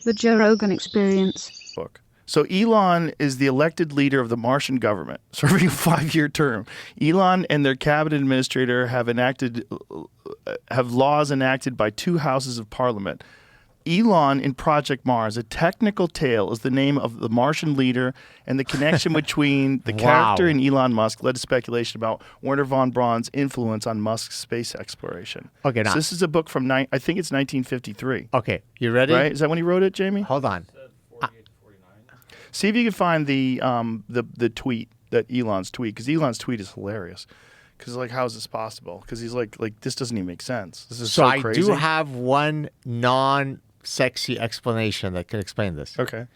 The Joe Rogan Experience. Book. So Elon is the elected leader of the Martian government, serving a 5-year term. Elon and their cabinet administrator have laws enacted by 2 houses of parliament. Elon in Project Mars, A Technical Tale, is the name of the Martian leader, and the connection between the character and Elon Musk led to speculation about Wernher von Braun's influence on Musk's space exploration. Okay, so now this is a book from, I think it's 1953. Okay, you ready? Right? Is that when he wrote it, Jamie? Hold on. See if you can find the tweet, that Elon's tweet, because Elon's tweet is hilarious. Because like, how is this possible? Because he's like this doesn't even make sense. This is so crazy. I do have one non-sexy explanation that could explain this. Okay.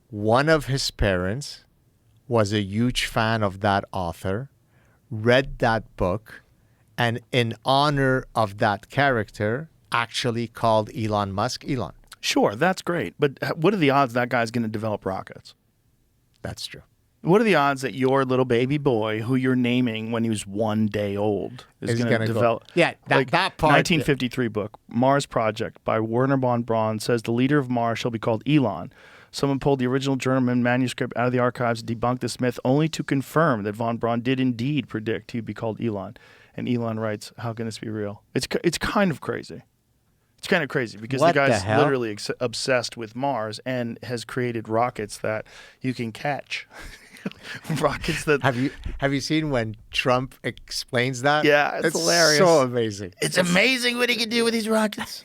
One of his parents was a huge fan of that author, read that book, and in honor of that character, actually called Elon Musk Elon. Sure, that's great. But what are the odds that guy's going to develop rockets? That's true. What are the odds that your little baby boy, who you're naming when he was 1 day old, is going to develop? Yeah, that part. 1953 book, Mars Project by Wernher von Braun says the leader of Mars shall be called Elon. Someone pulled the original German manuscript out of the archives and debunked this myth, only to confirm that von Braun did indeed predict he'd be called Elon. And Elon writes, "How can this be real?" It's kind of crazy. It's kind of crazy because the guy's literally obsessed with Mars and has created rockets that you can catch. Rockets that have you seen when Trump explains that? Yeah, it's hilarious. So amazing. It's amazing what he can do with these rockets.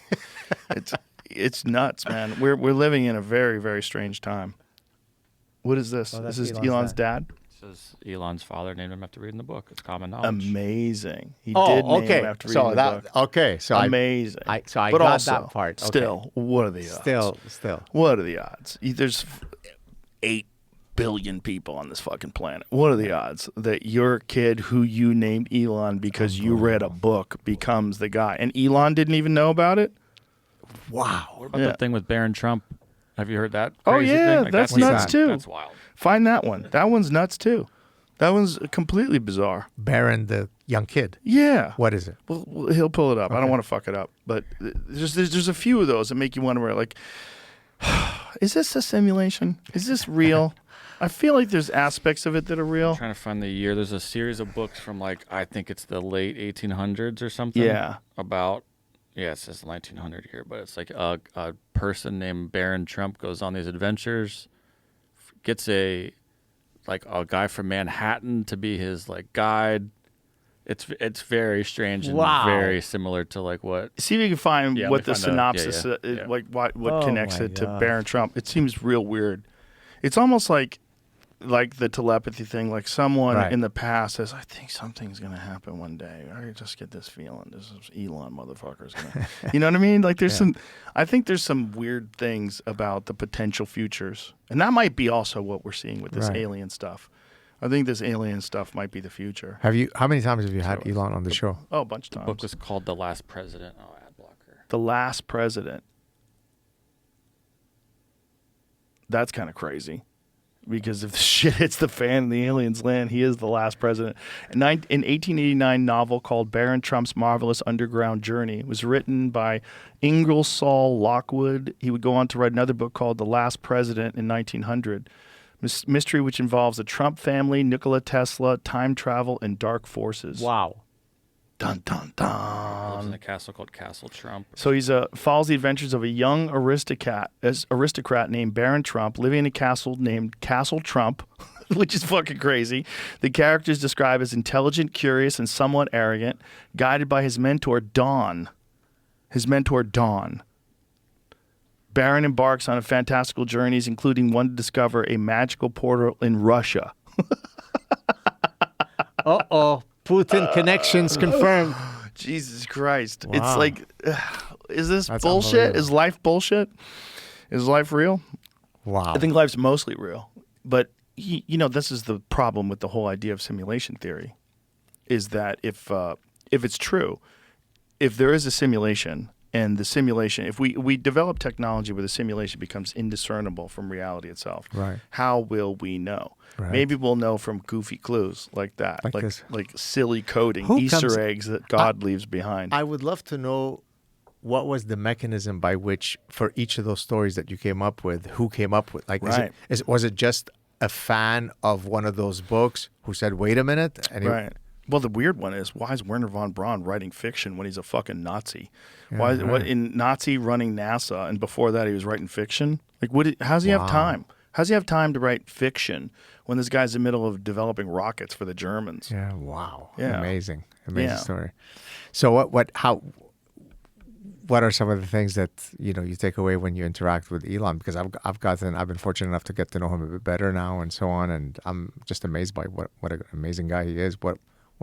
It's nuts, man. We're living in a very, very strange time. What is this? This is Elon's dad. Says Elon's father named him after reading the book. It's common knowledge. Amazing. He did name him after reading the book. Okay, so amazing. I but got also, that part. Okay. Still, what are the odds? Still. What are the odds? There's 8 billion people on this fucking planet. What are the odds that your kid who you named Elon because you read a book becomes the guy? And Elon didn't even know about it? Wow. What about that thing with Barron Trump? Have you heard that? Oh, yeah. Like, that's nuts, too. That's wild. Find that one. That one's nuts, too. That one's completely bizarre. Barron, the young kid. Yeah. What is it? Well, he'll pull it up. Okay. I don't want to fuck it up. But there's a few of those that make you wonder, like, is this a simulation? Is this real? I feel like there's aspects of it that are real. I'm trying to find the year. There's a series of books from, like, I think it's the late 1800s or something. Yeah. About, it says 1900 here, but it's like a person named Barron Trump goes on these adventures, gets a guy from Manhattan to be his, like, guide. It's very strange and very similar to, like, what. See if you can find what the synopsis, like what connects it to Barron Trump. It seems real weird. It's almost like the telepathy thing, like someone in the past says, I think something's going to happen one day. I just get this feeling. This is Elon motherfucker's going to, you know what I mean? Like I think there's some weird things about the potential futures. And that might be also what we're seeing with this alien stuff. I think this alien stuff might be the future. How many times have you had Elon on the show? Oh, a bunch of times. The book was called The Last President. Oh, ad blocker. The Last President. That's kind of crazy. Because if shit hits the fan and the aliens land, he is the last president. An 1889 novel called Barron Trump's Marvelous Underground Journey was written by Ingersoll Lockwood. He would go on to write another book called The Last President in 1900. Mystery which involves the Trump family, Nikola Tesla, time travel, and dark forces. Wow. Dun, dun, He dun. lives in a castle called Castle Trump. So he's follows the adventures of a young aristocrat named Barron Trump living in a castle named Castle Trump, which is fucking crazy. The character is described as intelligent, curious, and somewhat arrogant, guided by his mentor, Dawn. Barron embarks on fantastical journeys, including one to discover a magical portal in Russia. Uh-oh. Putin connections confirmed. Jesus Christ. Wow. It's like, is this That's bullshit? Is life bullshit? Is life real? Wow. I think life's mostly real. But, this is the problem with the whole idea of simulation theory, is that if it's true, if there is a simulation, and the simulation, if we develop technology where the simulation becomes indiscernible from reality itself, how will we know? Right. Maybe we'll know from goofy clues like that, like silly coding, Easter eggs that God leaves behind. I would love to know what was the mechanism by which, for each of those stories that you came up with, who came up with? Like, Right. was it just a fan of one of those books who said, "Wait a minute"? And Right. Well, the weird one is, why is Werner von Braun writing fiction when he's a fucking Nazi? Yeah, Why? right. What in Nazi running NASA, and before that he was writing fiction? Like, how's he have time? How's he have time to write fiction when this guy's in the middle of developing rockets for the Germans? Yeah. Wow. Yeah. Amazing Yeah. story. So what are some of the things that you take away when you interact with Elon? Because I've been fortunate enough to get to know him a bit better now and so on, and I'm just amazed by what an amazing guy he is. What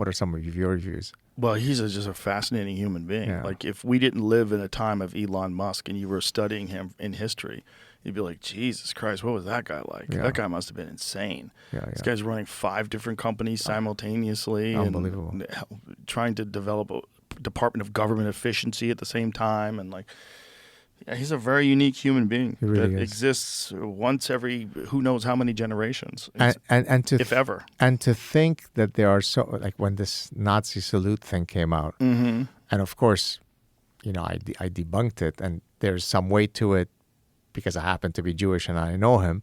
are some of your views? Well, he's just a fascinating human being. Yeah. Like, if we didn't live in a time of Elon Musk and you were studying him in history, you'd be like, Jesus Christ, what was that guy like? Yeah. That guy must have been insane. Yeah, This guy's running 5 different companies simultaneously. Unbelievable. And trying to develop a Department of Government efficiency at the same time. And he's a very unique human being He really that is. exists once every who knows how many generations, If ever. And to think that there are like when this Nazi salute thing came out, Mm-hmm. and of course, I debunked it, and there's some weight to it because I happen to be Jewish and I know him.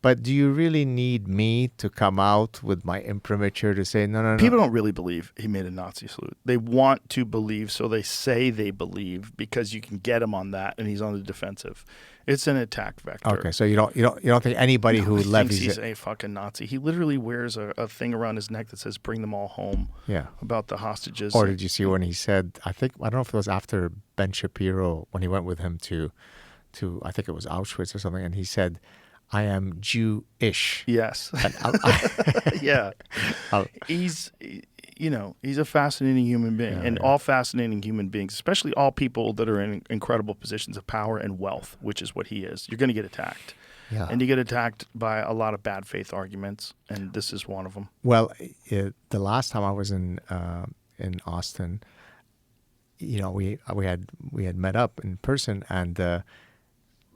But do you really need me to come out with my imprimatur to say, no? People don't really believe he made a Nazi salute. They want to believe, so they say they believe because you can get him on that, and he's on the defensive. It's an attack vector. Okay, so you don't think anybody who Nobody levies thinks he's it? a fucking Nazi. He literally wears a thing around his neck that says "Bring them all home." Yeah. About the hostages. Or did you see when he said? I don't know if it was after Ben Shapiro when he went with him to I think it was Auschwitz or something, and he said, "I am Jewish." Yes. And Yeah. He's a fascinating human being, and all fascinating human beings, especially all people that are in incredible positions of power and wealth, which is what he is. You're going to get attacked. Yeah. And you get attacked by a lot of bad faith arguments, and this is one of them. Well, the last time I was in Austin, we had met up in person, and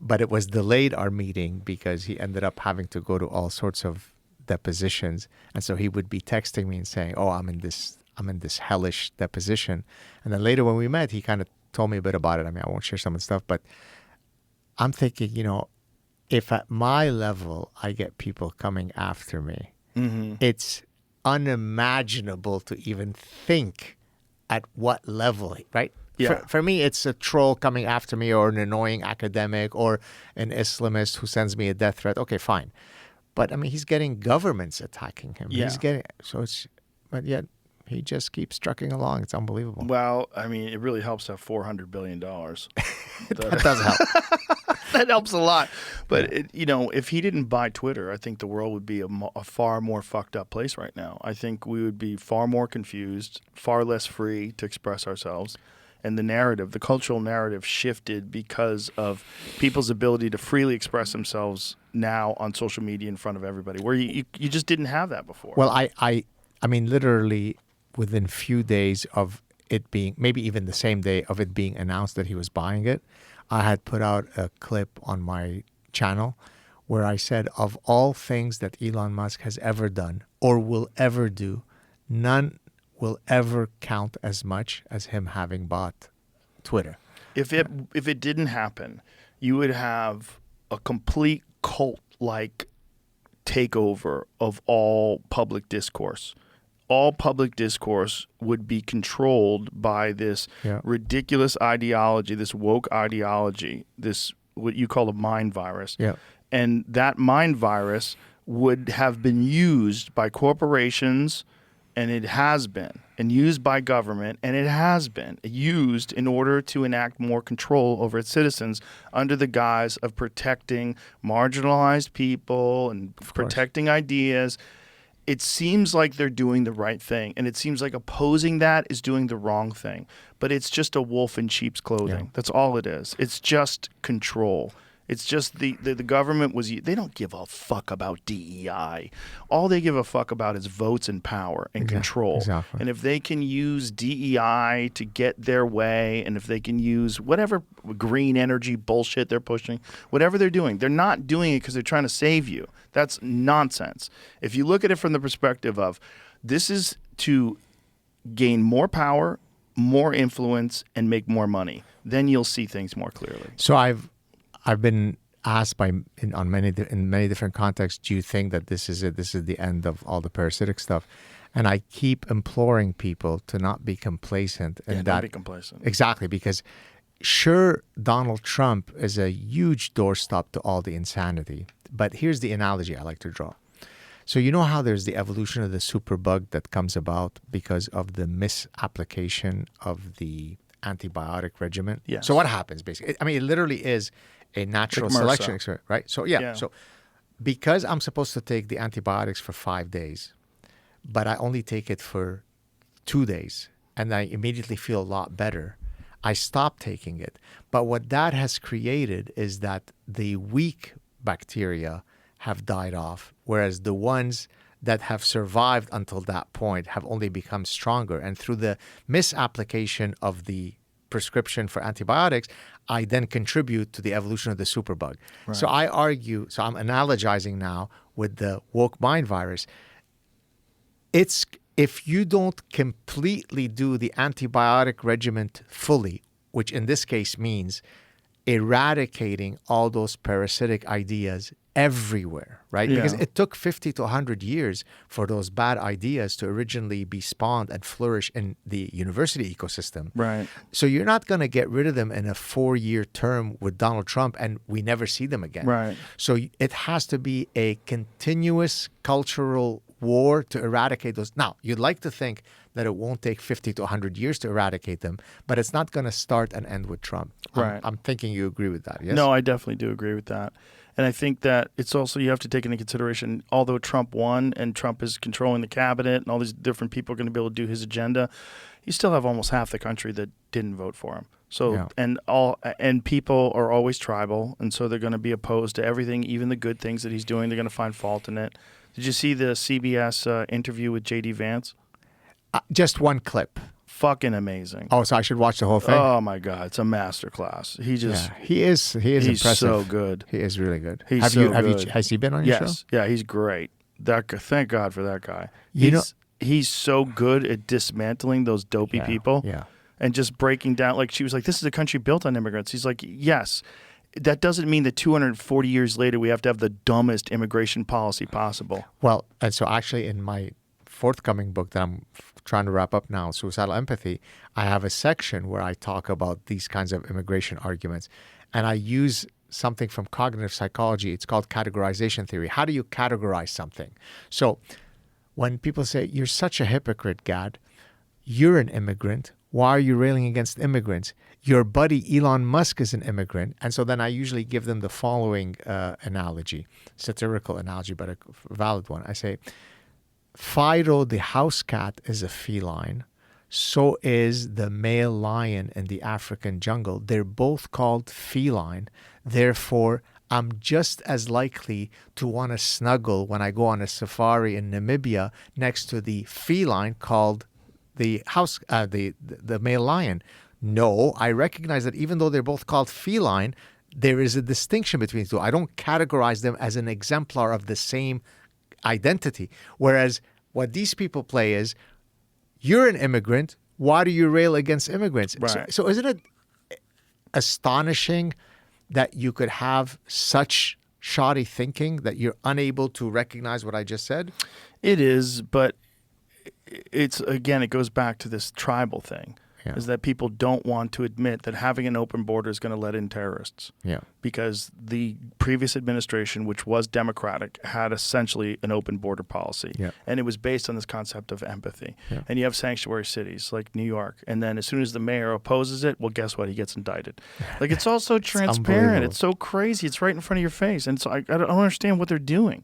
but it was delayed, our meeting, because he ended up having to go to all sorts of depositions, and so he would be texting me and saying, "Oh, I'm in this hellish deposition," and then later when we met, he kind of told me a bit about it. I mean, I won't share some of the stuff, but I'm thinking, if at my level I get people coming after me, Mm-hmm. it's unimaginable to even think at what level, right? Yeah. For me, it's a troll coming after me, or an annoying academic, or an Islamist who sends me a death threat. Okay, fine. But I mean, he's getting governments attacking him. Yeah. But yet he just keeps trucking along. It's unbelievable. Well, I mean, it really helps to have $400 billion. That does help. That helps a lot. But, if he didn't buy Twitter, I think the world would be a far more fucked up place right now. I think we would be far more confused, far less free to express ourselves. And the cultural narrative shifted because of people's ability to freely express themselves now on social media in front of everybody, where you just didn't have that before. Well, I mean, literally within a few days of it being, maybe even the same day of it being announced that he was buying it, I had put out a clip on my channel where I said, of all things that Elon Musk has ever done or will ever do, none will ever count as much as him having bought Twitter. If it didn't happen, you would have a complete cult-like takeover of all public discourse. All public discourse would be controlled by this ridiculous ideology, this woke ideology, this what you call a mind virus. Yeah. And that mind virus would have been used by corporations, and it has been, and used by government, and it has been used in order to enact more control over its citizens under the guise of protecting marginalized people and protecting ideas. It seems like they're doing the right thing, and it seems like opposing that is doing the wrong thing. But it's just a wolf in sheep's clothing. Yeah. That's all it is. It's just control. It's just the government they don't give a fuck about DEI. All they give a fuck about is votes and power and control. Exactly. And if they can use DEI to get their way, and if they can use whatever green energy bullshit they're pushing, whatever they're doing, they're not doing it because they're trying to save you. That's nonsense. If you look at it from the perspective of this is to gain more power, more influence and make more money. Then you'll see things more clearly. So I've been asked in many different contexts, do you think that this is it? This is the end of all the parasitic stuff? And I keep imploring people to not be complacent. And don't be complacent. Exactly, because sure, Donald Trump is a huge doorstop to all the insanity. But here's the analogy I like to draw. So you know how there's the evolution of the superbug that comes about because of the misapplication of the antibiotic regimen? Yes. So what happens basically? I mean, it literally is a natural selection experiment, right? So yeah. So because I'm supposed to take the antibiotics for 5 days, but I only take it for 2 days and I immediately feel a lot better, I stop taking it. But what that has created is that the weak bacteria have died off, whereas the ones that have survived until that point have only become stronger. And through the misapplication of the prescription for antibiotics, I then contribute to the evolution of the superbug. Right. So I argue, so I'm analogizing now with the woke mind virus. It's if you don't completely do the antibiotic regimen fully, which in this case means eradicating all those parasitic ideas everywhere, right? Yeah. Because it took 50 to 100 years for those bad ideas to originally be spawned and flourish in the university ecosystem. Right. So you're not going to get rid of them in a 4-year term with Donald Trump and we never see them again. Right. So it has to be a continuous cultural war to eradicate those. Now, you'd like to think that it won't take 50 to 100 years to eradicate them, but it's not going to start and end with Trump. Right. I'm thinking you agree with that, yes? No, I definitely do agree with that. And I think that it's also, you have to take into consideration, although Trump won and Trump is controlling the cabinet and all these different people are going to be able to do his agenda, you still have almost half the country that didn't vote for him. So, and people are always tribal, and so they're going to be opposed to everything, even the good things that he's doing. They're going to find fault in it. Did you see the CBS interview with J.D. Vance? Just one clip. Fucking amazing. Oh, so I should watch the whole thing? Oh my God, it's a masterclass. He just he is he's impressive. So good. He is really good. He's good. Has he been on your show? Yes. Yeah, he's great. Thank God for that guy. He's so good at dismantling those dopey people. Yeah. And just breaking down, like she was like, this is a country built on immigrants. He's like, yes. That doesn't mean that 240 years later we have to have the dumbest immigration policy possible. Well, and so actually in my forthcoming book that I'm trying to wrap up now, Suicidal Empathy, I have a section where I talk about these kinds of immigration arguments. And I use something from cognitive psychology. It's called categorization theory. How do you categorize something? So when people say, you're such a hypocrite, Gad, you're an immigrant. Why are you railing against immigrants? Your buddy Elon Musk is an immigrant. And so then I usually give them the following analogy, satirical analogy, but a valid one. I say, Fido the house cat is a feline. So is the male lion in the African jungle. They're both called feline. Therefore, I'm just as likely to want to snuggle when I go on a safari in Namibia next to the feline called the house, the male lion. No, I recognize that even though they're both called feline, there is a distinction between the two. I don't categorize them as an exemplar of the same identity. Whereas what these people play is, you're an immigrant. Why do you rail against immigrants? Right. So isn't it astonishing that you could have such shoddy thinking that you're unable to recognize what I just said? It is, but it's, again, it goes back to this tribal thing. Yeah. Is that people don't want to admit that having an open border is going to let in terrorists. Yeah. Because the previous administration, which was Democratic, had essentially an open border policy. Yeah. And it was based on this concept of empathy. Yeah. And you have sanctuary cities like New York. And then as soon as the mayor opposes it, well, guess what? He gets indicted. Like, it's all so transparent. It's so crazy. It's right in front of your face. And so I don't understand what they're doing.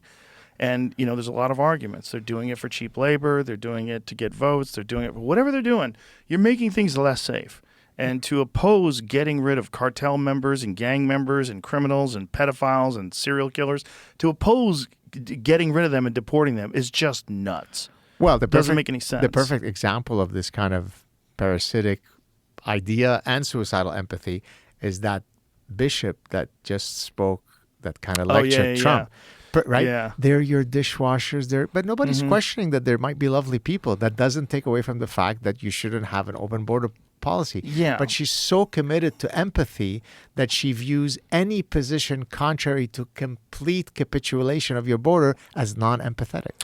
And, you know, there's a lot of arguments. They're doing it for cheap labor. They're doing it to get votes. They're doing it for whatever they're doing. You're making things less safe. And to oppose getting rid of cartel members and gang members and criminals and pedophiles and serial killers, to oppose getting rid of them and deporting them is just nuts. Well, it doesn't make any sense. The perfect example of this kind of parasitic idea and suicidal empathy is that bishop that just spoke, that kind of lectured Trump. Yeah. Right? Yeah. They're your dishwashers. But nobody's questioning that there might be lovely people. That doesn't take away from the fact that you shouldn't have an open border policy. Yeah. But she's so committed to empathy that she views any position contrary to complete capitulation of your border as non-empathetic.